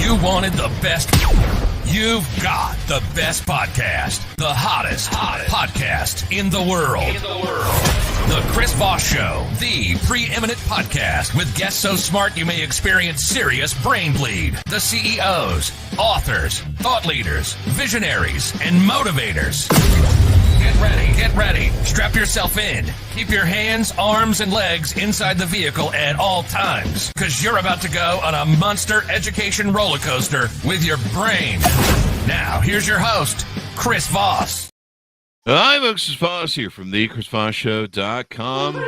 You wanted the best. You've got the best podcast. The hottest podcast in the world. The Chris Voss Show, the preeminent podcast with guests so smart you may experience serious brain bleed. The CEOs, authors, thought leaders, visionaries, and motivators. Get ready. Strap yourself in. Keep your hands, arms, and legs inside the vehicle at all times, because you're about to go on a monster education roller coaster with your brain. Now, here's your host, Chris Voss. Hi, folks. It's Voss here from thechrisvossshow.com.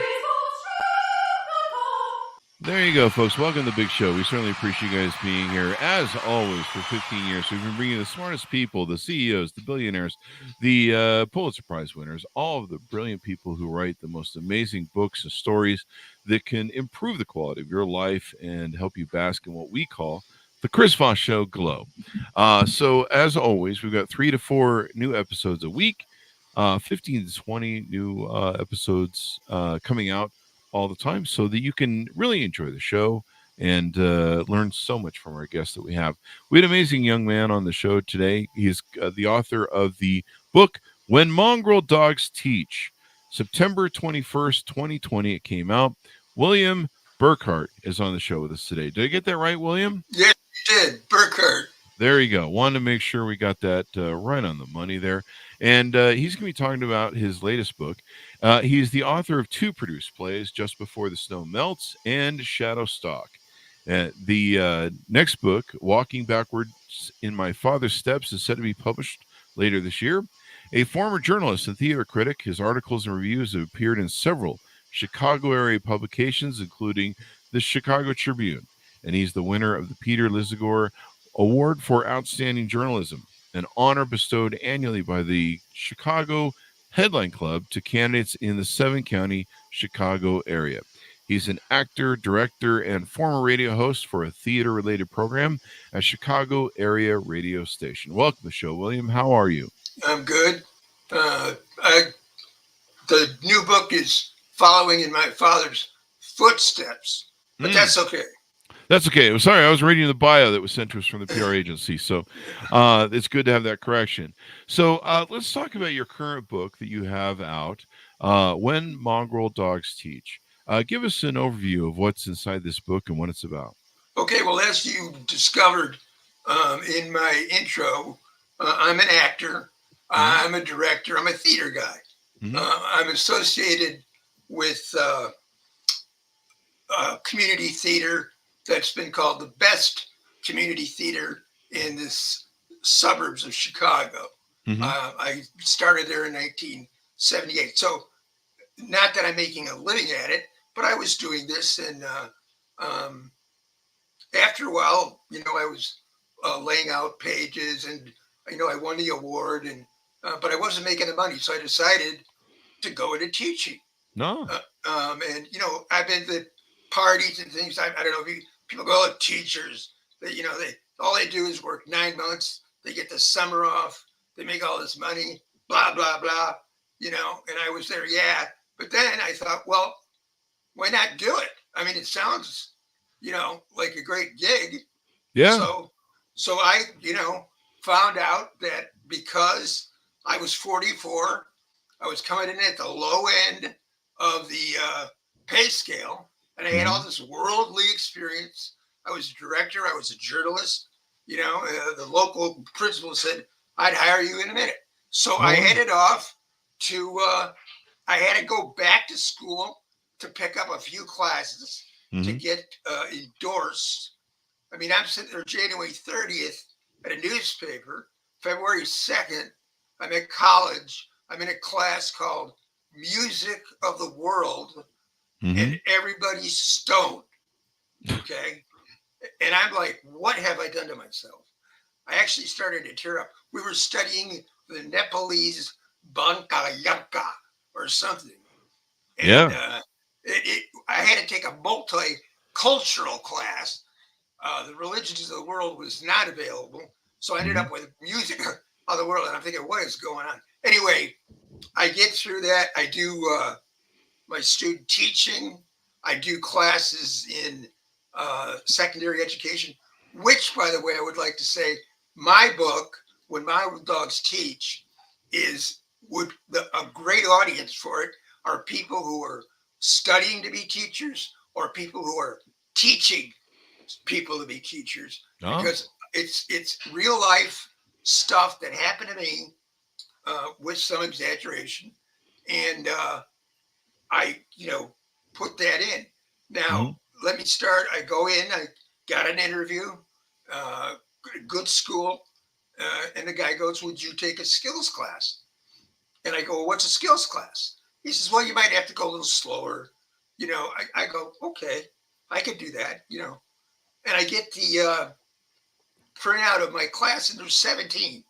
There you go, folks. Welcome to the big show. We certainly appreciate you guys being here. As always, for 15 years, we've been bringing the smartest people, the CEOs, the billionaires, the Pulitzer Prize winners, all of the brilliant people who write the most amazing books and stories that can improve the quality of your life and help you bask in what we call the Chris Voss Show glow. So, as always, we've got 3 to 4 new episodes a week, 15 to 20 new episodes coming out all the time, so that you can really enjoy the show and learn so much from our guests that we have. We had an amazing young man on the show today. He is the author of the book When Mongrel Dogs Teach. September 21st, 2020, it came out. William Burghardt is on the show with us today. Did I get that right, William? Yes, you did. Burghardt. There you go. Wanted to make sure we got that right on the money there. And he's going to be talking about his latest book. He's the author of 2 produced plays, Just Before the Snow Melts and Shadow Stalk. The next book, Walking Backwards in My Father's Steps, is set to be published later this year. A former journalist and theater critic, his articles and reviews have appeared in several Chicago area publications, including the Chicago Tribune. And he's the winner of the Peter Lisagor Award for Outstanding Journalism, an honor bestowed annually by the Chicago Headline Club to candidates in the 7-county Chicago area. He's an actor, director, and former radio host for a theater-related program at Chicago area radio station. Welcome to the show, William. How are you? I'm good. The new book is following in my father's footsteps, but that's okay. That's okay. Sorry, I was reading the bio that was sent to us from the PR agency, so it's good to have that correction. So let's talk about your current book that you have out, When Mongrel Dogs Teach. Give us an overview of what's inside this book and what it's about. Okay, well, as you discovered in my intro, I'm an actor, I'm a director, I'm a theater guy. I'm associated with community theater that's been called the best community theater in the suburbs of Chicago. I started there in 1978. So not that I'm making a living at it, but I was doing this. And after a while, I was laying out pages and, I won the award, and but I wasn't making the money. So I decided to go into teaching. No. And, I've been to parties and things. I don't know if people go, teachers, they all they do is work 9 months. They get the summer off. They make all this money, blah, blah, blah, and I was there. Yeah. But then I thought, well, why not do it? I mean, it sounds, like a great gig. Yeah. So I, found out that because I was 44, I was coming in at the low end of the pay scale. And I had all this worldly experience. I was a director. I was a journalist. The local principal said, I'd hire you in a minute. So I headed off to, I had to go back to school to pick up a few classes to get endorsed. I mean, I'm sitting there January 30th at a newspaper. February 2nd, I'm at college. I'm in a class called Music of the World. And everybody's stoned, okay? And I'm like, what have I done to myself? I actually started to tear up. We were studying the Nepalese Banka Yanka or something. And I had to take a multicultural class. The religions of the world was not available. So I ended up with music of the world. And I'm thinking, what is going on? Anyway, I get through that. I do my student teaching. I do classes in secondary education. which, by the way, I would like to say, my book, When Wild Dogs Teach, a great audience for it are people who are studying to be teachers or people who are teaching people to be teachers, because it's real life stuff that happened to me with some exaggeration, and I put that in. Now let me start. I go in. I got an interview. Good school, and the guy goes, "Would you take a skills class?" And I go, well, "What's a skills class?" He says, "Well, you might have to go a little slower." I go, "Okay, I could do that." And I get the printout of my class, and there's 17.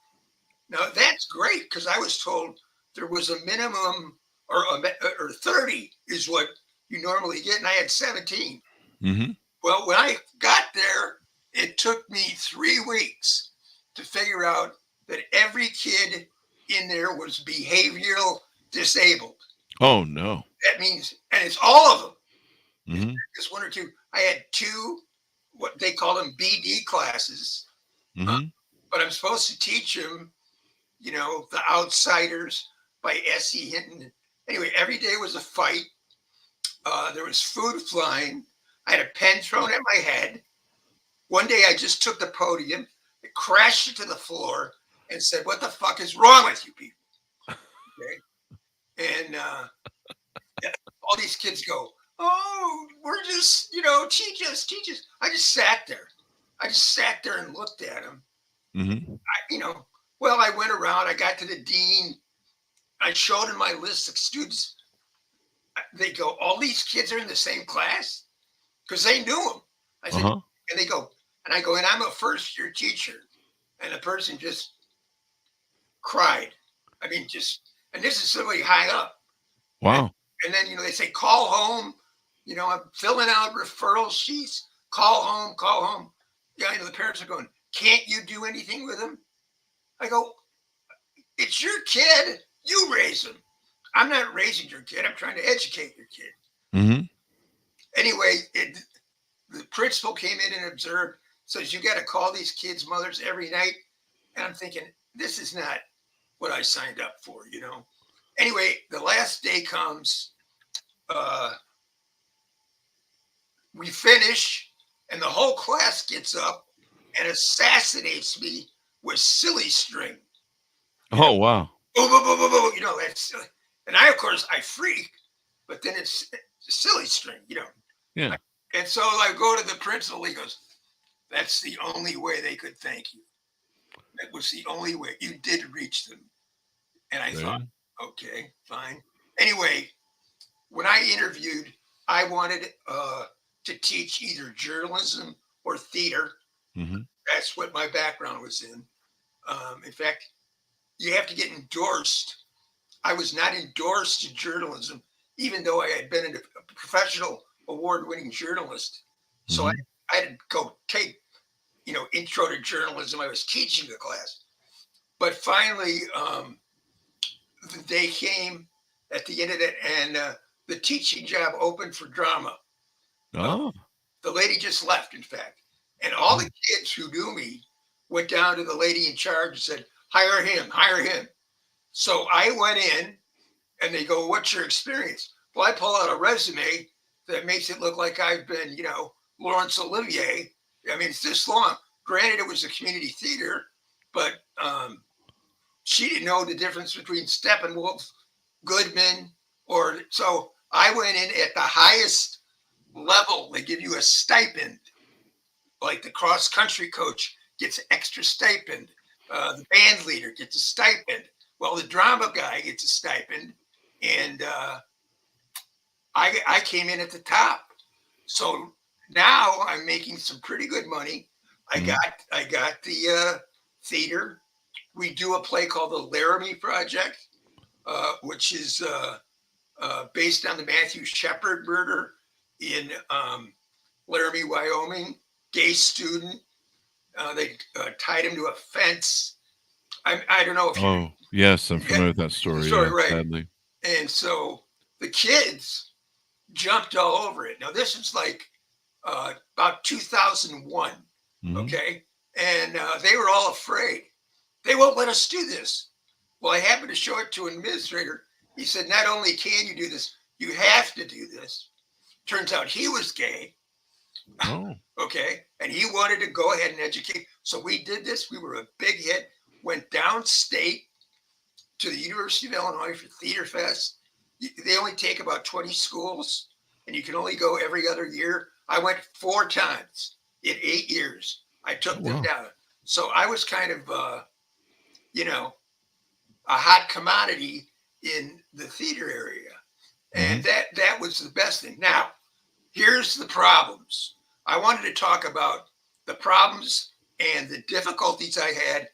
Now that's great because I was told there was a minimum or 30 is what you normally get, and I had 17. Mm-hmm. Well, when I got there, it took me 3 weeks to figure out that every kid in there was behavioral disabled. Oh, no. That means, and it's all of them. Mm-hmm. Just 1 or 2. I had 2, what they call them BD classes, Mm-hmm. but I'm supposed to teach them, the outsiders by S.E. Hinton. Anyway, every day was a fight. There was food flying. I had a pen thrown at my head. One day I just took the podium, it crashed it to the floor, and said, "What the fuck is wrong with you people?" Okay. And all these kids go, "Oh, we're just, teach us, teach us." I just sat there. And looked at them. Mm-hmm. Well, I went around, I got to the dean. I showed him my list of students. They go, "All these kids are in the same class?" Because they knew him. I said, and they go, and I go, "And I'm a first-year teacher." And the person just cried. I mean, and this is somebody high up. Wow. And then, they say, "Call home." I'm filling out referral sheets. Call home, call home. Yeah, the parents are going, "Can't you do anything with them?" I go, "It's your kid. You raise them. I'm not raising your kid. I'm trying to educate your kid." Mm-hmm. Anyway, the principal came in and observed, says, "You got to call these kids' mothers every night." And I'm thinking, this is not what I signed up for, Anyway, the last day comes. We finish, and the whole class gets up and assassinates me with silly string. Oh, wow. Boom, boom, boom, boom, boom. That's silly. And I, of course, I freak, but then it's silly string, Yeah. And so I go to the principal. He goes, "That's the only way they could thank you. That was the only way. You did reach them." And I thought, okay, fine. Anyway, when I interviewed, I wanted to teach either journalism or theater. Mm-hmm. That's what my background was in. In fact, you have to get endorsed. I was not endorsed in journalism, even though I had been a professional award-winning journalist. So Mm-hmm. I had to go take, intro to journalism. I was teaching the class. But finally, the day came at the end of it, and the teaching job opened for drama. The lady just left, in fact. And all the kids who knew me went down to the lady in charge and said, hire him, hire him. So I went in, and they go, "What's your experience?" Well, I pull out a resume that makes it look like I've been, Laurence Olivier. I mean, it's this long. Granted, it was a community theater, but she didn't know the difference between Steppenwolf, Goodman, so I went in at the highest level. They give you a stipend, like the cross country coach gets extra stipend. The band leader gets a stipend. Well, the drama guy gets a stipend, and I came in at the top. So now I'm making some pretty good money. I got the theater. We do a play called the Laramie Project, which is based on the Matthew Shepard murder in Laramie, Wyoming. Gay student. They tied him to a fence. I don't know if you. Oh, yes, I'm familiar with that story. Right. Sadly. And so the kids jumped all over it. Now, this is like about 2001. Okay. And they were all afraid. They won't let us do this. Well, I happened to show it to an administrator. He said, not only can you do this, you have to do this. Turns out he was gay. Oh. Okay. And he wanted to go ahead and educate. So we did this. We were a big hit. Went downstate to the University of Illinois for Theater Fest. They only take about 20 schools, and you can only go every other year. I went 4 times in 8 years. I took them down. So I was kind of, a hot commodity in the theater area. And that was the best thing. Now, here's the problems. I wanted to talk about the problems and the difficulties I had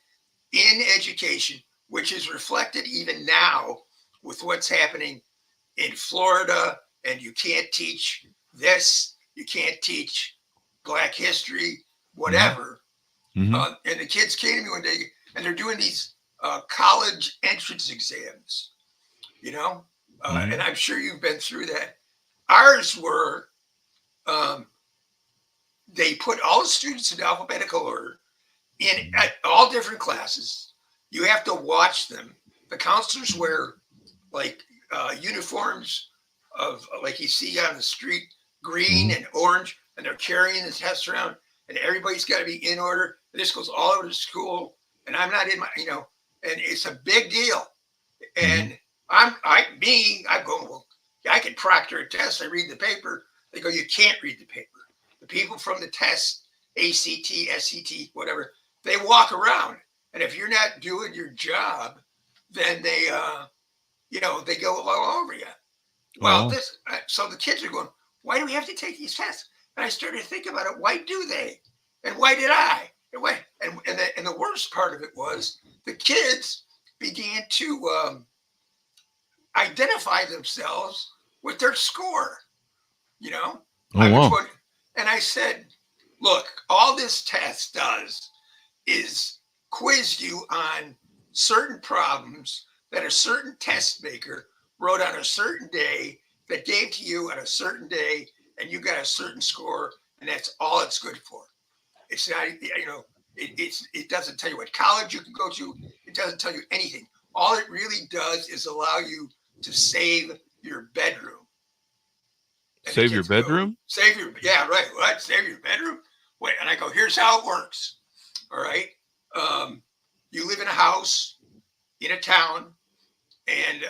in education, which is reflected even now with what's happening in Florida. And you can't teach this, you can't teach Black history, whatever. And the kids came to me one day, and they're doing these college entrance exams, and I'm sure you've been through that. Ours were, they put all the students in alphabetical order in at all different classes. You have to watch them. The counselors wear like uniforms of like you see on the street, green and orange, and they're carrying the tests around, and everybody's got to be in order. This goes all over the school, and I'm not in my, and it's a big deal. And I'm going, well, I can proctor a test. I read the paper. They go, you can't read the paper. The people from the test, ACT, SCT, whatever, they walk around. And if you're not doing your job, then they go all over you. Well, so the kids are going, why do we have to take these tests? And I started to think about it. Why do they? And why did I? And the worst part of it was the kids began to identify themselves with their score. And I said, look, all this test does is quiz you on certain problems that a certain test maker wrote on a certain day that gave to you on a certain day, and you got a certain score, and that's all it's good for. It's not, it doesn't tell you what college you can go to. It doesn't tell you anything. All it really does is allow you to save your bedroom. And save your bedroom? Save your bedroom? Wait, and I go, here's how it works. All right. You live in a house in a town, and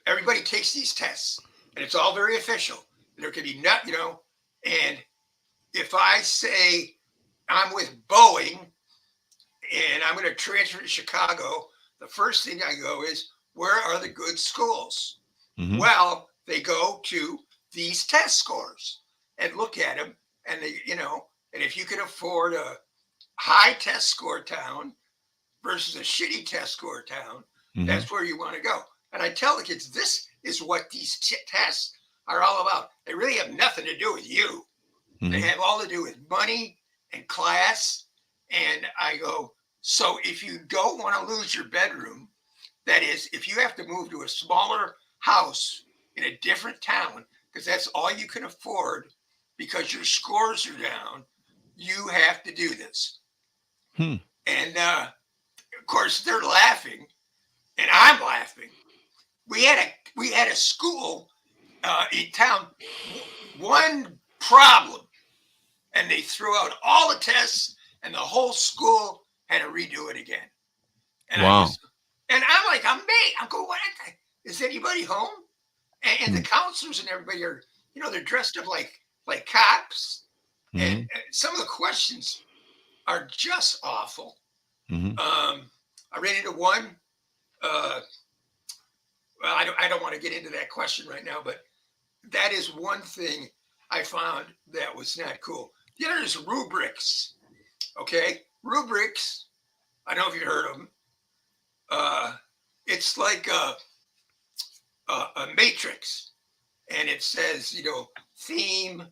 everybody takes these tests, and it's all very official. There can be and if I say I'm with Boeing and I'm going to transfer to Chicago, the first thing I go is, where are the good schools? Well, they go to these test scores and look at them, and and if you can afford a high test score town versus a shitty test score town, that's where you want to go. And I tell the kids, this is what these tests are all about. They really have nothing to do with you. They have all to do with money and class. And I go, so if you don't want to lose your bedroom, that is, if you have to move to a smaller house in a different town, because that's all you can afford because your scores are down, you have to do this. And of course, they're laughing, and I'm laughing. We had a school in town, one problem, and they threw out all the tests, and the whole school had to redo it again. And wow. I'm like, I'm going, what? Is anybody home? And the counselors and everybody are, they're dressed up like cops. And some of the questions are just awful. I ran into one. Well, I don't want to get into that question right now, but that is one thing I found that was not cool. The other is rubrics. Okay, rubrics. I don't know if you've heard of them. It's like a matrix, and it says, theme,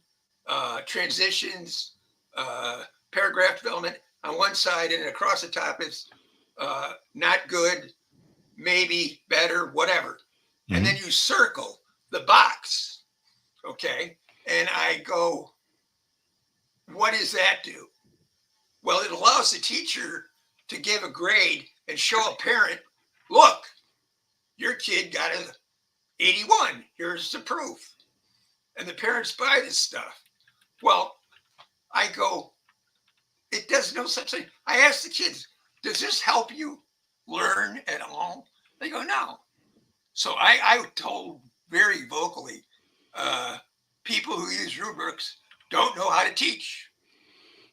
transitions, paragraph development on one side, and across the top is not good, maybe, better, whatever. And then you circle the box. Okay. And I go, what does that do? Well, it allows the teacher to give a grade and show a parent, look, your kid got an 81. Here's the proof. And the parents buy this stuff. Well, I go, it does no such thing. I ask the kids, does this help you learn at all? They go, no. So I told very vocally, people who use rubrics don't know how to teach.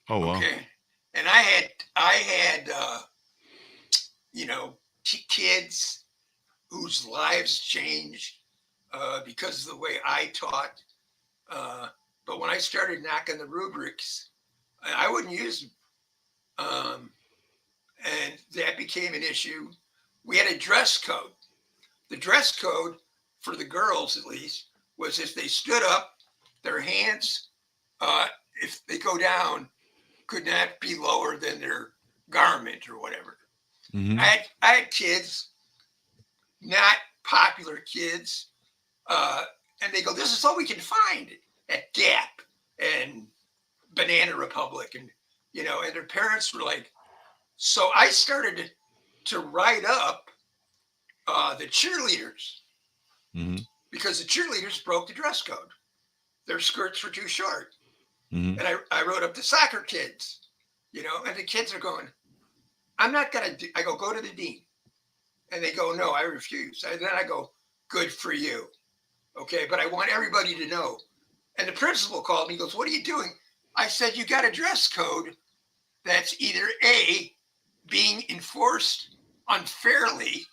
Oh, wow. Okay. And I had kids whose lives changed because of the way I taught. But when I started knocking the rubrics, I wouldn't use them. And that became an issue. We had a dress code. The dress code for the girls, at least, was if they stood up, their hands, if they go down, could not be lower than their garment or whatever. Mm-hmm. I had kids, not popular kids, and they go, this is all we can find at Gap and Banana Republic, and and their parents were like, so I started to write up the cheerleaders, Mm-hmm. because the cheerleaders broke the dress code. Their skirts were too short. Mm-hmm. And I wrote up the soccer kids, and the kids are going, I'm not going to I go to the dean. And they go, no, I refuse. And then I go, good for you. Okay, but I want everybody to know. And the principal called me, goes, what are you doing? I said, you got a dress code that's either A, being enforced unfairly,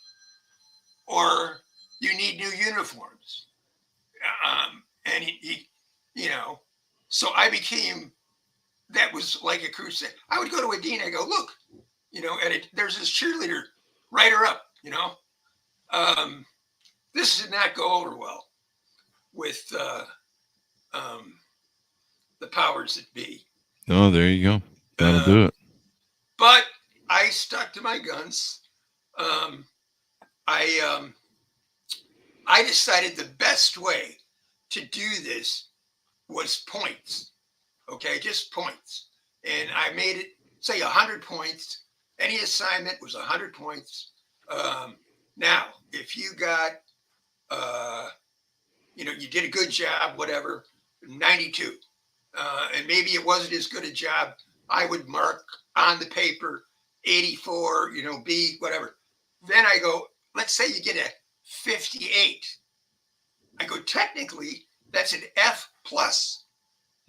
or you need new uniforms. And he so I became, that was like a crusade. I would go to a dean, I go, look, and there's this cheerleader, write her up, this did not go over well with the powers that be. Oh, there you go. That'll do it. But I stuck to my guns. I decided the best way to do this was points. Okay, just points. And I made it, say, 100 points. Any assignment was 100 points. Now, if you got, you did a good job, whatever, 92. And maybe it wasn't as good a job, I would mark on the paper 84, B, whatever. Then I go, let's say you get a 58. I go, technically, that's an F plus.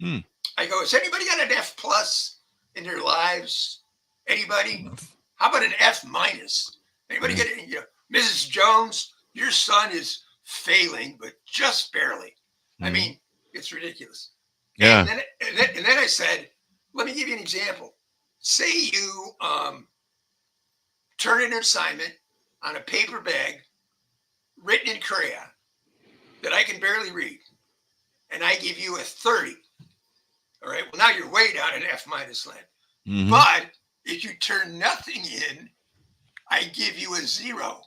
I go, has anybody got an F plus in their lives? Anybody? How about an F minus? Anybody get it? Mrs. Jones, your son is failing, but just barely. I mean, it's ridiculous. Yeah. And then I said, let me give you an example. Say you turn an assignment on a paper bag written in crayon that I can barely read, and I give you a 30. All right. Well, now you're way down in F minus land. Mm-hmm. But if you turn nothing in, I give you a 0.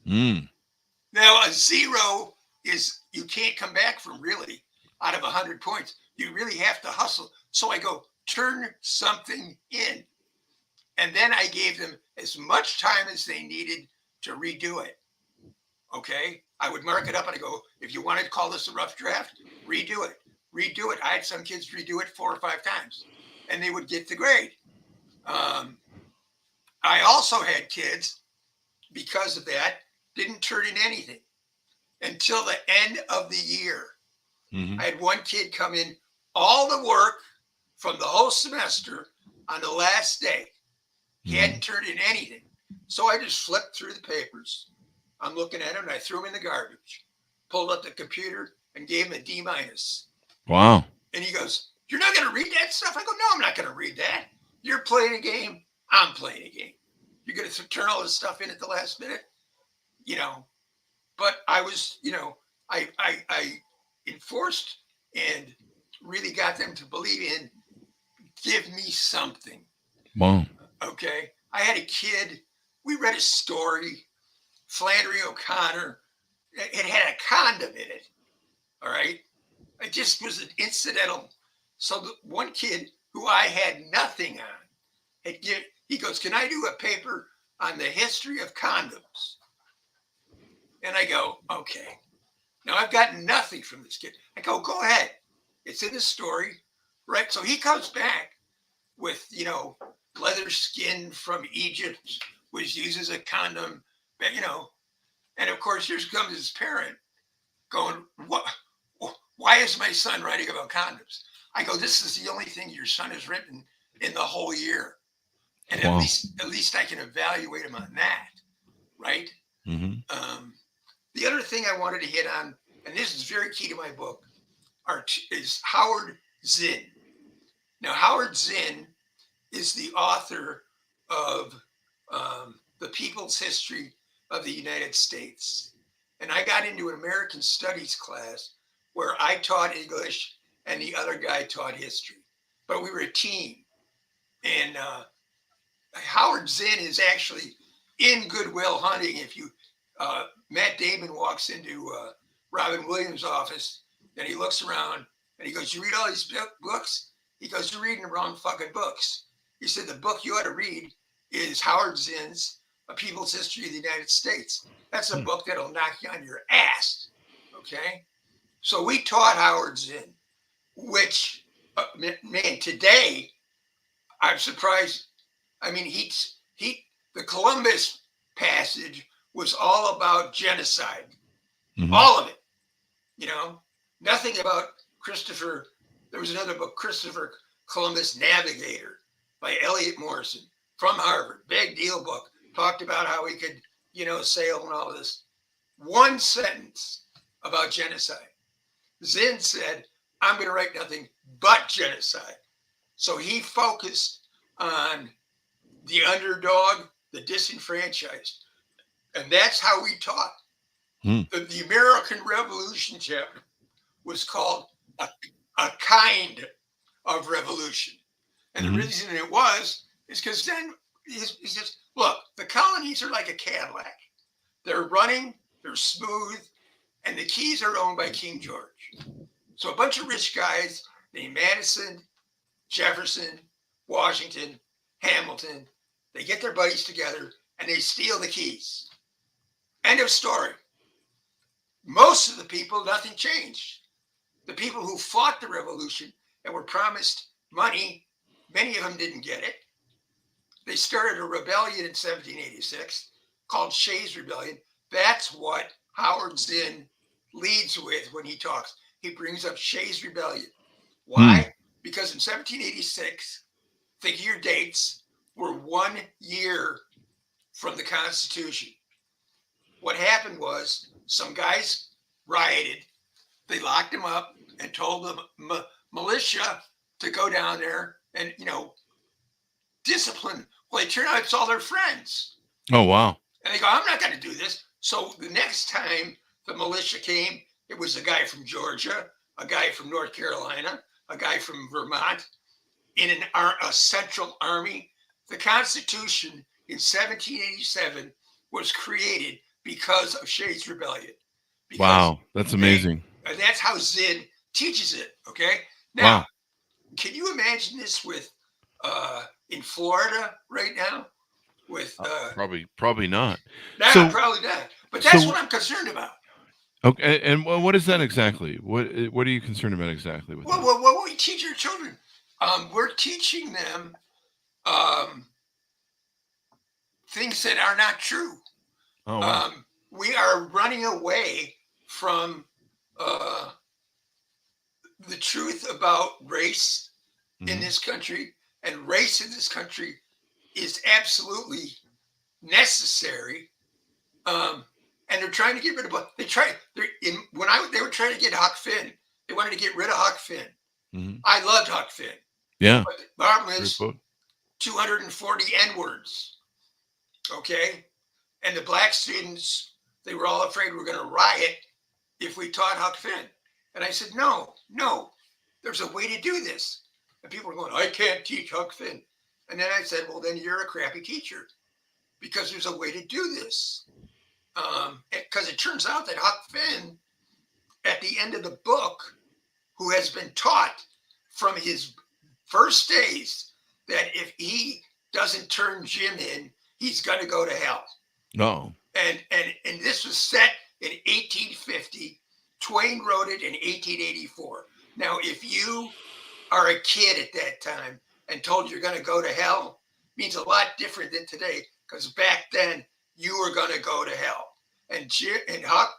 Now, a 0 is, you can't come back from really out of 100 points. You really have to hustle. So I go, turn something in. And then I gave them as much time as they needed to redo it. Okay. I would mark it up and I go, if you want to call this a rough draft, redo it. Redo it. I had some kids redo it 4 or 5 times and they would get the grade. I also had kids, because of that, didn't turn in anything until the end of the year. I had one kid come in, all the work from the whole semester on the last day. He hadn't turned in anything. So I just flipped through the papers. I'm looking at him and I threw him in the garbage, pulled up the computer and gave him a D minus. Wow. And he goes, you're not going to read that stuff? I go, no, I'm not going to read that. You're playing a game. I'm playing a game. You're going to turn all this stuff in at the last minute, but I was, I enforced and really got them to believe in, give me something. Wow. Okay. I had a kid, we read a story, Flannery O'Connor. It had a condom in it. All right. It just was an incidental. So the one kid who I had nothing on, he goes, can I do a paper on the history of condoms? And I go, okay. Now I've got nothing from this kid. I go ahead. It's in the story, right? So he comes back with, leather skin from Egypt was used as a condom, and of course, here comes his parent going, what? Why is my son writing about condoms? I go, this is the only thing your son has written in the whole year. And Wow. at least I can evaluate him on that, right? Mm-hmm. The other thing I wanted to hit on, and this is very key to my book, is Howard Zinn. Now, Howard Zinn is the author of The People's History of the United States. And I got into an American Studies class where I taught English and the other guy taught history. But we were a team. And Howard Zinn is actually in Good Will Hunting. If you, Matt Damon walks into Robin Williams' office and he looks around and he goes, you read all these books? He goes, you're reading the wrong fucking books. He said, the book you ought to read is Howard Zinn's A People's History of the United States. That's a book that'll knock you on your ass. Okay. So we taught Howard Zinn, which, man, today, I'm surprised. I mean, the Columbus passage was all about genocide. Mm-hmm. All of it. Nothing about Christopher. There was another book, Christopher Columbus Navigator by Elliot Morrison from Harvard. Big deal book. Talked about how he could, sail and all this. One sentence about genocide. Zinn said, I'm going to write nothing but genocide. So he focused on the underdog, the disenfranchised. And that's how we taught. The American Revolution chapter was called a kind of revolution. And the reason it was is because then it's just, look, the colonies are like a Cadillac. They're running, they're smooth, and the keys are owned by King George. So a bunch of rich guys named Madison, Jefferson, Washington, Hamilton, they get their buddies together and they steal the keys. End of story. Most of the people, nothing changed. The people who fought the revolution and were promised money, many of them didn't get it. They started a rebellion in 1786 called Shays' Rebellion. That's what Howard Zinn leads with when he talks. He brings up Shays' Rebellion. Why? Because in 1786, think your dates, were 1 year from the Constitution. What happened was some guys rioted. They locked them up and told the militia to go down there and, discipline. Well, they turn out it's all their friends. Oh, wow. And they go, I'm not going to do this. So the next time the militia came, it was a guy from Georgia, a guy from North Carolina, a guy from Vermont, in a central army. The Constitution in 1787 was created because of Shays' Rebellion. Wow, that's amazing. And that's how Zinn teaches it. Okay. Now, wow. Can you imagine this with in Florida right now? With probably not. No, so, probably not. But that's what I'm concerned about. Okay, and what is that exactly? What are you concerned about exactly with that? Well, what we teach our children, we're teaching them things that are not true. Oh, wow. We are running away from the truth about race in this country, and race in this country is absolutely necessary. And they're trying to get rid of what they were trying to get Huck Finn. They wanted to get rid of Huck Finn. Mm-hmm. I loved Huck Finn. Yeah. But the problem is 240 N-words. Okay. And the black students, they were all afraid we were going to riot if we taught Huck Finn. And I said, no, there's a way to do this. And people were going, I can't teach Huck Finn. And then I said, well, then you're a crappy teacher because there's a way to do this. Because it turns out that Huck Finn, at the end of the book, who has been taught from his first days that if he doesn't turn Jim in, he's going to go to hell. No. And this was set in 1850. Twain wrote it in 1884. Now, if you are a kid at that time and told you're going to go to hell, means a lot different than today, because back then you were going to go to hell. And Huck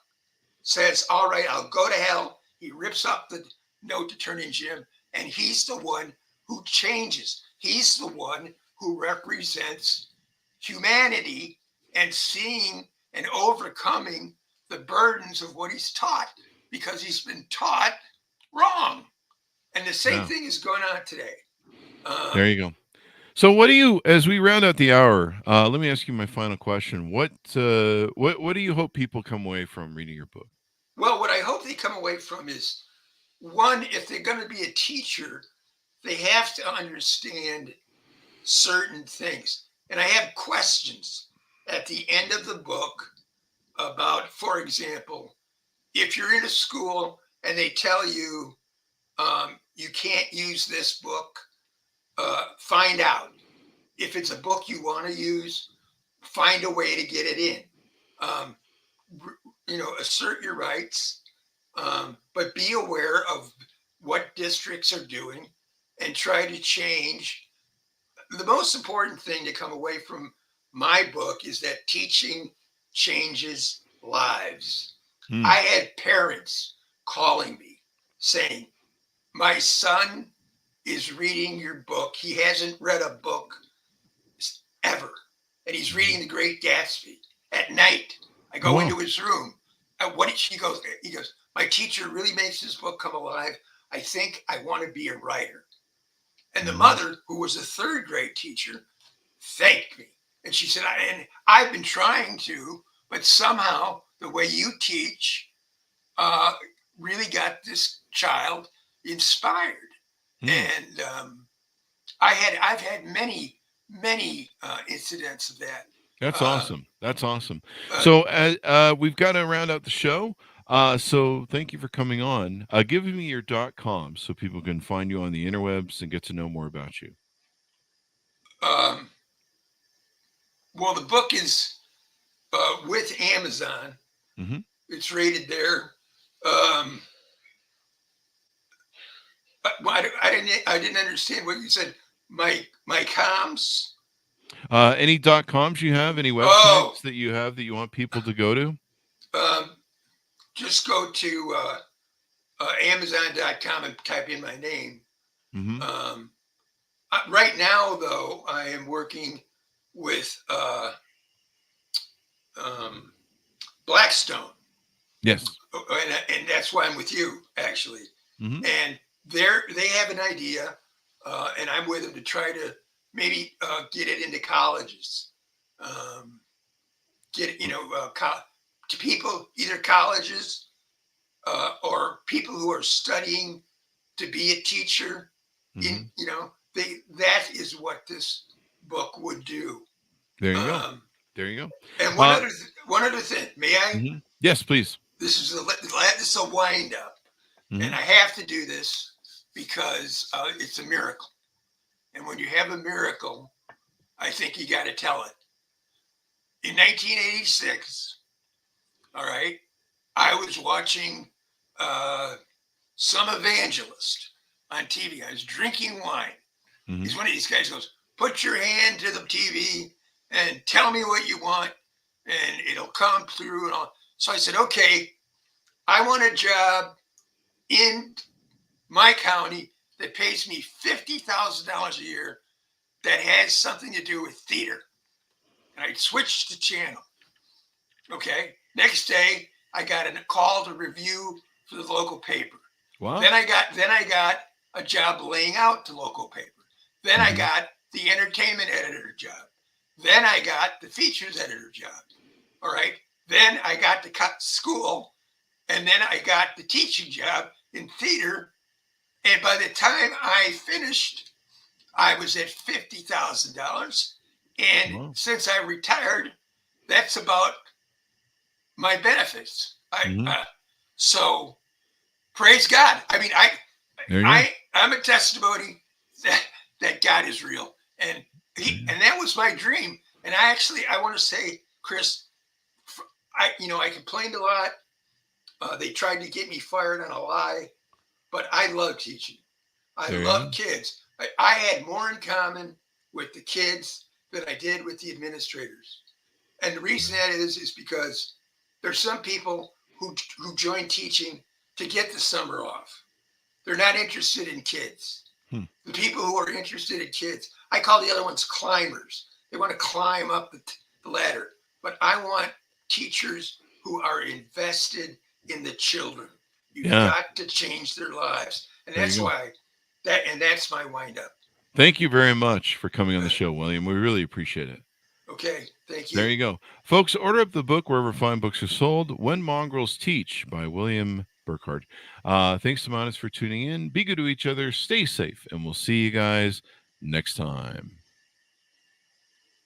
says, all right, I'll go to hell. He rips up the note to turn in Jim, and he's the one who changes. He's the one who represents humanity and seeing and overcoming the burdens of what he's taught, because he's been taught wrong. And the same thing is going on today. There you go. So what do you, as we round out the hour, let me ask you my final question. What do you hope people come away from reading your book? Well, what I hope they come away from is, one, if they're going to be a teacher, they have to understand certain things. And I have questions at the end of the book about, for example, if you're in a school and they tell you you can't use this book, find out. If it's a book you want to use, find a way to get it in. Assert your rights, but be aware of what districts are doing and try to change. The most important thing to come away from my book is that teaching changes lives. I had parents calling me saying, my son is reading your book. He hasn't read a book ever. And he's reading The Great Gatsby at night. I go into his room. He goes, my teacher really makes this book come alive. I think I want to be a writer. And the mother, who was a third grade teacher, thanked me. And she said, I've been trying to, but somehow the way you teach really got this child inspired. And I've had many incidents of that. That's awesome. That's awesome. So we've got to round out the show. So thank you for coming on. Give me your .com so people can find you on the interwebs and get to know more about you. Well, the book is with Amazon. Mm-hmm. It's rated there. I didn't understand what you said. My comms. Any .coms you have? Any websites that you have that you want people to go to? Just go to Amazon.com and type in my name. Mm-hmm. Right now, though, I am working with Blackstone. Yes. And that's why I'm with you, actually. Mm-hmm. And they have an idea, and I'm with them to try to maybe get it into colleges. To people, either colleges or people who are studying to be a teacher. Mm-hmm. That is what this book would do. There you go. There you go. And one other thing, may I? Mm-hmm. Yes, please. This is a wind up, mm-hmm. and I have to do this because it's a miracle. And when you have a miracle, I think you got to tell it. In 1986, all right, I was watching some evangelist on TV. I was drinking wine. Mm-hmm. He's one of these guys goes, put your hand to the TV and tell me what you want, and it'll come through and all. So I said, okay, I want a job in my county that pays me $50,000 a year that has something to do with theater. And I switched the channel. Okay. Next day, I got a call to review for the local paper. Wow. Then I got a job laying out the local paper. Then I got the entertainment editor job. Then I got the features editor job. All right. Then I got to cut school, and then I got the teaching job in theater. And by the time I finished, I was at $50,000. And since I retired, that's about my benefits. So praise God. I mean, I'm a testimony that God is real. And that was my dream. And I want to say, Chris, I complained a lot. They tried to get me fired on a lie, but I love teaching. I love kids. I had more in common with the kids than I did with the administrators. And the reason that is because there's some people who join teaching to get the summer off. They're not interested in kids. The people who are interested in kids, I call the other ones climbers. They want to climb up the ladder. But I want teachers who are invested in the children. You've got to change their lives. And that's why that's my wind up. Thank you very much for coming on the show, William. We really appreciate it. Okay, thank you. There you go. Folks, order up the book wherever fine books are sold. When Mongrels Teach by William Burghardt. Thanks to Monis for tuning in. Be good to each other. Stay safe. And we'll see you guys next time.